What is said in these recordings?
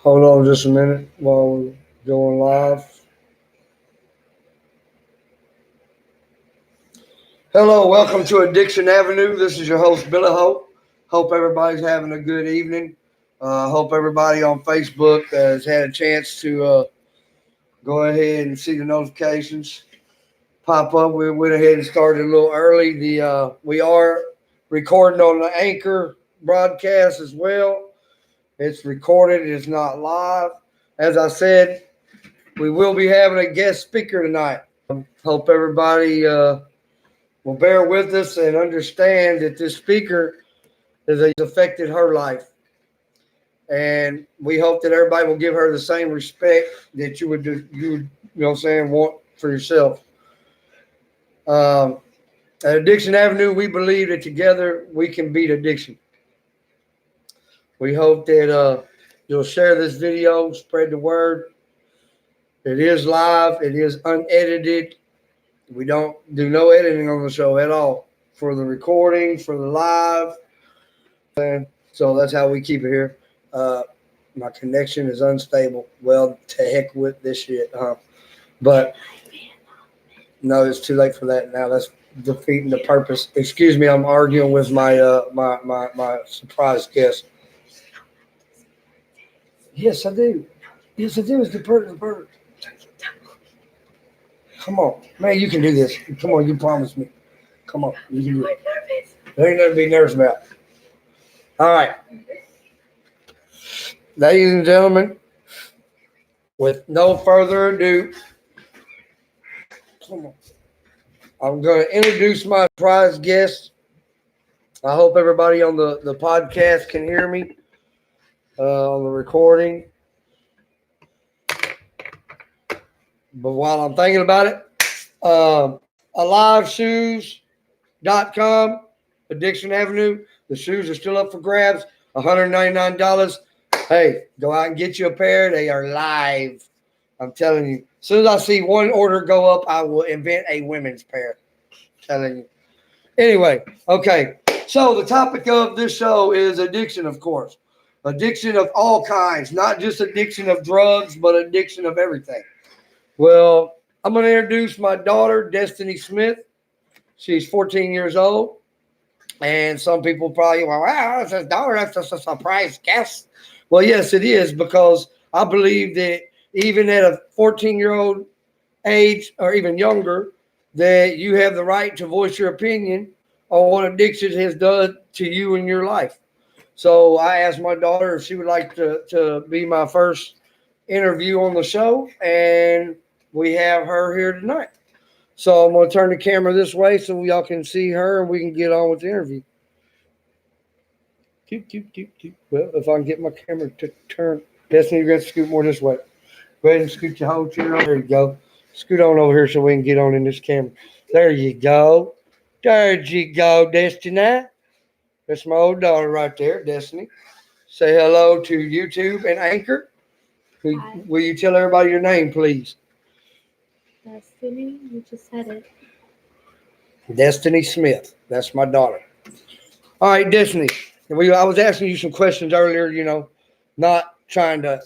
Hold on just a minute while we're going live. Hello, welcome to Addiction Avenue. This is your host, Billy Hope. Hope everybody's having a good evening. Hope everybody on Facebook has had a chance to go ahead and see the notifications pop up. We went ahead and started a little early. We are recording on the Anchor broadcast as well. It's recorded, it's not live. As I said, we will be having a guest speaker tonight. Hope everybody will bear with us and understand that this speaker has affected her life. And we hope that everybody will give her the same respect that you would want for yourself. At Addiction Avenue, we believe that together we can beat addiction. We hope that you'll share this video, spread the word. It is live. It is unedited. We don't do no editing on the show at all for the recording, for the live. And so that's how we keep it here. My connection is unstable. Well, to heck with this shit, huh? But no, it's too late for that now. That's defeating the purpose. Excuse me, I'm arguing with my my surprise guest. Yes, I do. Yes, I do. It's the bird. Come on, man, you can do this. Come on, you promised me. Come on, you can do it. There ain't nothing to be nervous about. All right. Ladies and gentlemen, with no further ado, come on. I'm going to introduce my surprise guest. I hope everybody on the podcast can hear me on the recording. But while I'm thinking about it, AliveShoes.com, Addiction Avenue. The shoes are still up for grabs, $199. Hey, go out and get you a pair. They are live. I'm telling you. As soon as I see one order go up, I will invent a women's pair. I'm telling you. Anyway, okay. So the topic of this show is addiction, of course. Addiction of all kinds, not just addiction of drugs, but addiction of everything. Well, I'm going to introduce my daughter, Destiny Smith. She's 14 years old. And some people probably, well, wow, that's his daughter. That's just a surprise guest. Well, yes, it is, because I believe that even at a 14-year-old age or even younger, that you have the right to voice your opinion on what addiction has done to you in your life. So I asked my daughter if she would like to be my first interview on the show, and we have her here tonight. So I'm going to turn the camera this way so y'all can see her and we can get on with the interview. Well, if I can get my camera to turn. Destiny, you're going to scoot more this way. Go ahead and scoot your whole chair over. There you go. Scoot on over here so we can get on in this camera. There you go. There you go, Destiny. That's my old daughter right there, Destiny. Say hello to YouTube and Anchor. Hi. Will you tell everybody your name, please? Destiny, you just said it. Destiny Smith. That's my daughter. All right, Destiny. I was asking you some questions earlier, not trying to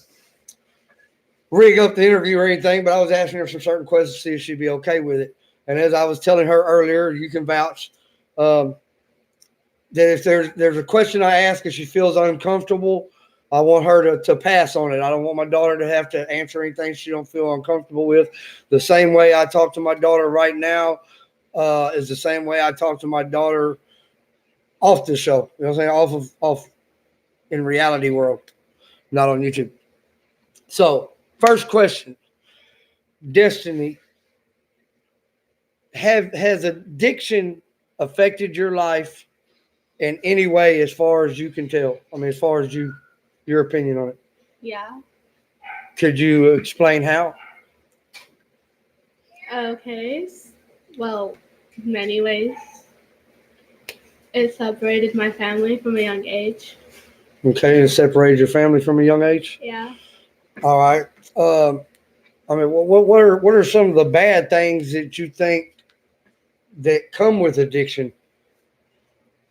rig up the interview or anything, but I was asking her some certain questions to see if she'd be okay with it. And as I was telling her earlier, you can vouch that if there's a question I ask and she feels uncomfortable, I want her to pass on it. I don't want my daughter to have to answer anything she don't feel uncomfortable with. The same way I talk to my daughter right now is the same way I talk to my daughter off the show. You know what I'm saying? Off in reality world, not on YouTube. So, first question, Destiny, has addiction affected your life in any way as far as you can tell? I mean, as far as your opinion on it. Yeah. Could you explain how? Okay. Well, many ways. It separated my family from a young age. Okay, it separated your family from a young age? Yeah. All right. I mean, what are some of the bad things that you think that come with addiction?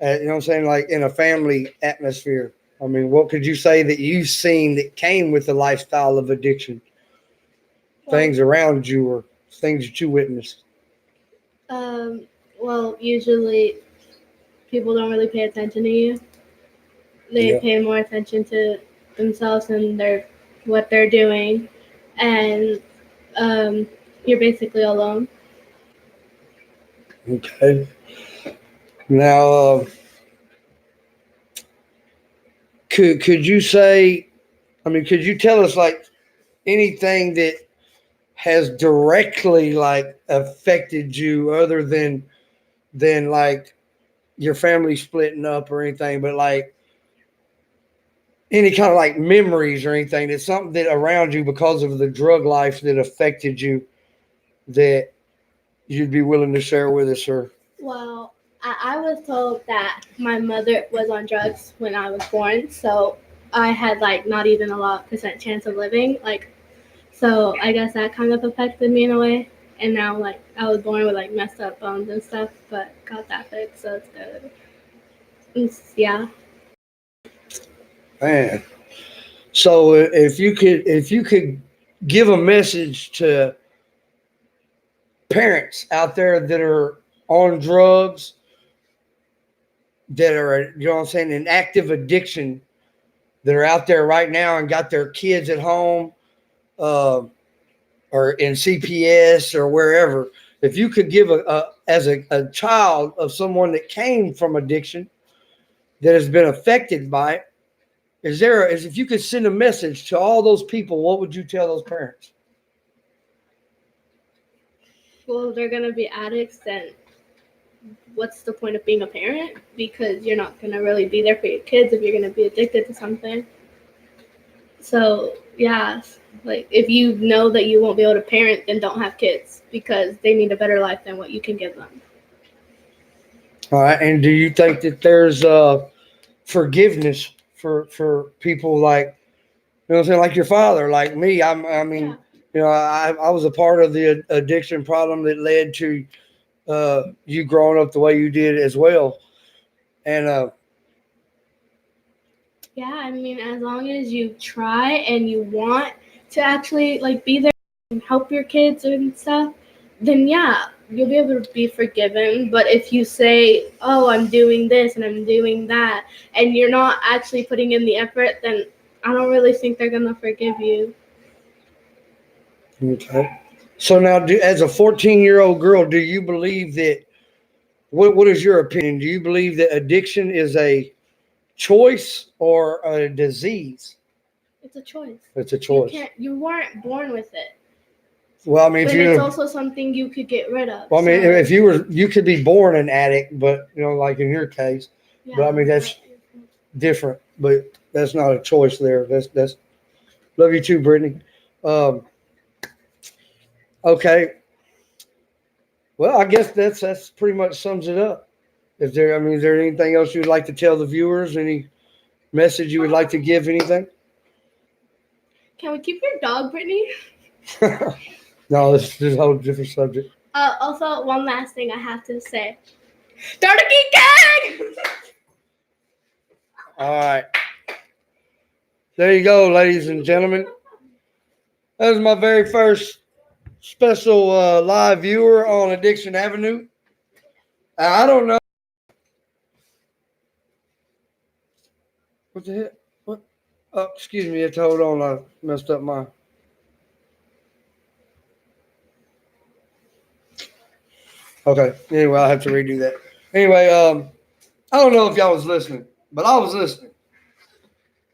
You know what I'm saying? Like in a family atmosphere. I mean, what could you say that you've seen that came with the lifestyle of addiction? Things around you or things that you witnessed? Um, well, usually people don't really pay attention to you. They Yeah. pay more attention to themselves and what they're doing, and you're basically alone. Okay. Now, could you say? I mean, could you tell us like anything that has directly like affected you other than like your family splitting up or anything, but like any kind of like memories or anything that's something that around you because of the drug life that affected you that you'd be willing to share with us, or Well, I was told that my mother was on drugs when I was born, so I had like not even a lot percent chance of living. Like, so I guess that kind of affected me in a way. And now, like, I was born with like messed up bones and stuff, but got that fixed, so it's good. Yeah. man. So if you could give a message to parents out there that are on drugs, that are, you know what I'm saying, in active addiction, that are out there right now and got their kids at home, uh, or in CPS or wherever, if you could give as a child of someone that came from addiction that has been affected by it, is if you could send a message to all those people, what would you tell those parents? Well, they're gonna be addicts, then what's the point of being a parent? Because you're not gonna really be there for your kids if you're gonna be addicted to something. So yeah, like if you know that you won't be able to parent, then don't have kids because they need a better life than what you can give them. All right. And do you think that there's forgiveness for people like, you know what I'm saying, like your father, like me? I mean, Yeah. you know, I was a part of the addiction problem that led to you growing up the way you did as well. And Yeah, I mean, as long as you try and you want to actually like be there and help your kids and stuff, then yeah, you'll be able to be forgiven. But if you say, "Oh, I'm doing this and I'm doing that," and you're not actually putting in the effort, then I don't really think they're gonna forgive you. okay. So now, as a 14-year-old girl, do you believe that? What is your opinion? Do you believe that addiction is a choice or a disease? It's a choice. It's a choice. You weren't born with it, Well, I mean, if but it's you, also something you could get rid of. well, I mean, So if you could be born an addict, but you know, like in your case, but I mean, that's different. But that's not a choice there. That's love you too, Brittany. Um, okay. Well, I guess that's pretty much sums it up. If there, I mean, is there anything else you'd like to tell the viewers? Any message you would like to give? Anything? Can we keep your dog, Brittany? No, this is a whole different subject. Also, one last thing I have to say. Start a geek gang! All right. There you go, ladies and gentlemen. That was my very first special live viewer on Addiction Avenue. I don't know. What the heck? What? Oh, excuse me. Hold on. I messed up my. Okay. Anyway, I'll have to redo that. Anyway, I don't know if y'all was listening, but I was listening.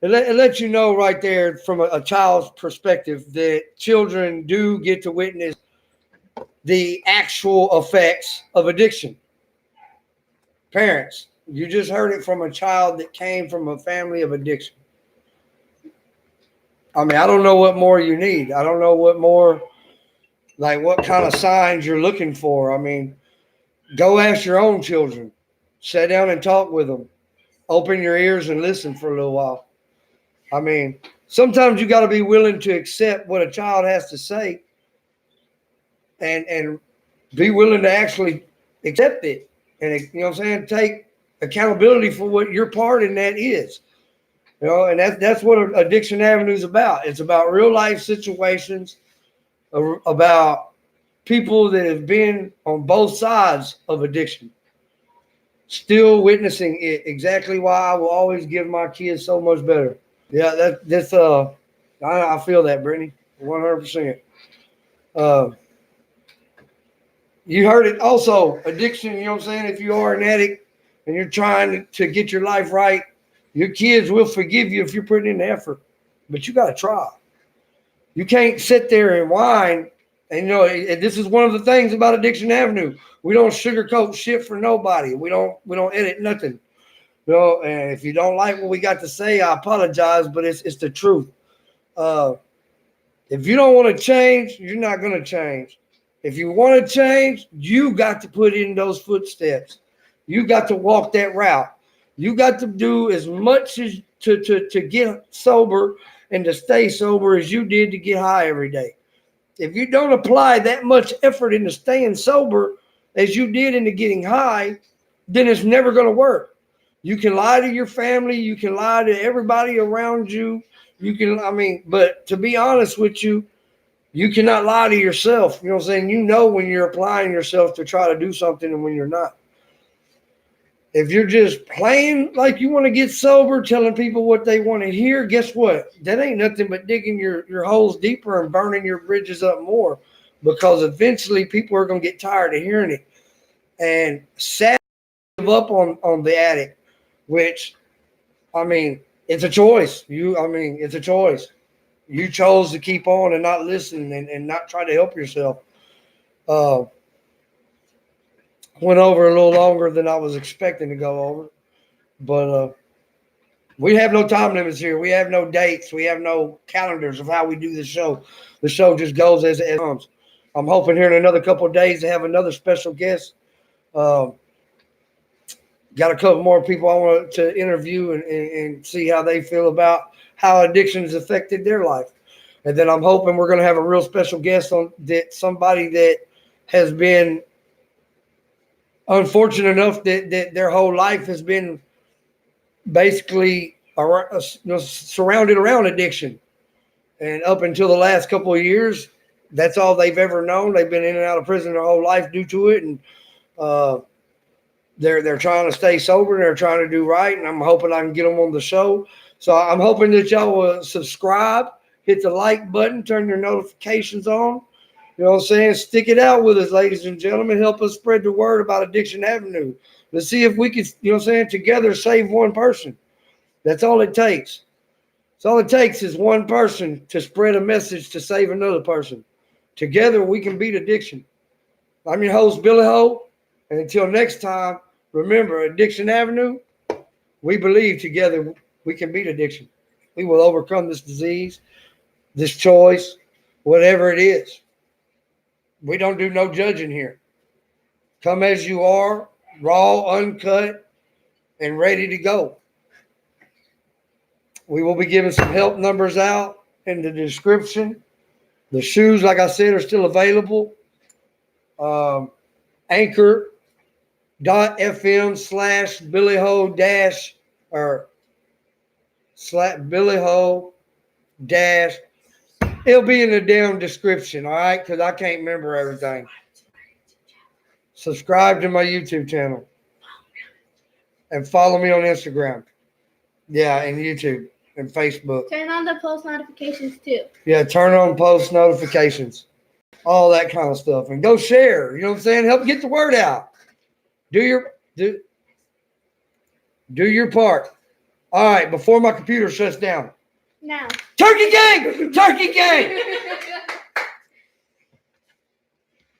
It lets you know right there from a child's perspective that children do get to witness the actual effects of addiction. Parents, you just heard it from a child that came from a family of addiction. I mean, I don't know what more you need. I don't know what more, like what kind of signs you're looking for. I mean, go ask your own children. Sit down and talk with them. Open your ears and listen for a little while. I mean, sometimes you got to be willing to accept what a child has to say and be willing to actually accept it. And, you know what I'm saying? Take accountability for what your part in that is. You know, and that's what Addiction Avenue is about. It's about real life situations, about people that have been on both sides of addiction, still witnessing it. Exactly why I will always give my kids so much better. Yeah, I feel that, Brittany, 100%. You heard it also, addiction, you know what I'm saying? If you are an addict and you're trying to get your life right, your kids will forgive you if you're putting in the effort, but you got to try. You can't sit there and whine. And, you know, this is one of the things about Addiction Avenue. We don't sugarcoat shit for nobody. We don't edit nothing. You know, and if you don't like what we got to say, I apologize, but it's the truth. If you don't want to change, you're not going to change. If you want to change, you got to put in those footsteps. You got to walk that route. You got to do as much as to get sober and to stay sober as you did to get high every day. If you don't apply that much effort into staying sober as you did into getting high, then it's never going to work. You can lie to your family. You can lie to everybody around you. But to be honest with you, you cannot lie to yourself. You know what I'm saying? You know when you're applying yourself to try to do something and when you're not. If you're just playing like you want to get sober, telling people what they want to hear, guess what? That ain't nothing but digging your holes deeper and burning your bridges up more, because eventually people are going to get tired of hearing it. And sadly, give up on the addict, which, it's a choice. It's a choice. You chose to keep on and not listen and not try to help yourself. Went over a little longer than I was expecting to go over. But we have no time limits here. We have no dates. We have no calendars of how we do the show. The show just goes as it comes. I'm hoping here in another couple of days to have another special guest. Got a couple more people I want to interview and see how they feel about how addiction has affected their life. And then I'm hoping we're going to have a real special guest on that, somebody that has been unfortunate enough that their whole life has been basically surrounded around addiction. And up until the last couple of years, that's all they've ever known. They've been in and out of prison their whole life due to it. And they're trying to stay sober and they're trying to do right. And I'm hoping I can get them on the show. So I'm hoping that y'all will subscribe, hit the like button, turn your notifications on. You know what I'm saying? Stick it out with us, ladies and gentlemen. Help us spread the word about Addiction Avenue. Let's see if we can, you know what I'm saying, together save one person. That's all it takes. That's all it takes is one person to spread a message to save another person. Together we can beat addiction. I'm your host, Billy Ho. And until next time, remember, Addiction Avenue, we believe together we can beat addiction. We will overcome this disease, this choice, whatever it is. We don't do no judging here. Come as you are, raw, uncut, and ready to go. We will be giving some help numbers out in the description. The shoes, like I said, are still available. Anchor.fm/BillyHo dash or /BillyHo dash. It'll be in the damn description, all right? Because I can't remember everything. Subscribe to my YouTube channel. And follow me on Instagram. Yeah, and YouTube and Facebook. Turn on the post notifications too. Yeah, turn on post notifications. All that kind of stuff. And go share. You know what I'm saying? Help get the word out. Do your part. All right, before my computer shuts down. Now. Turkey gang! Turkey gang!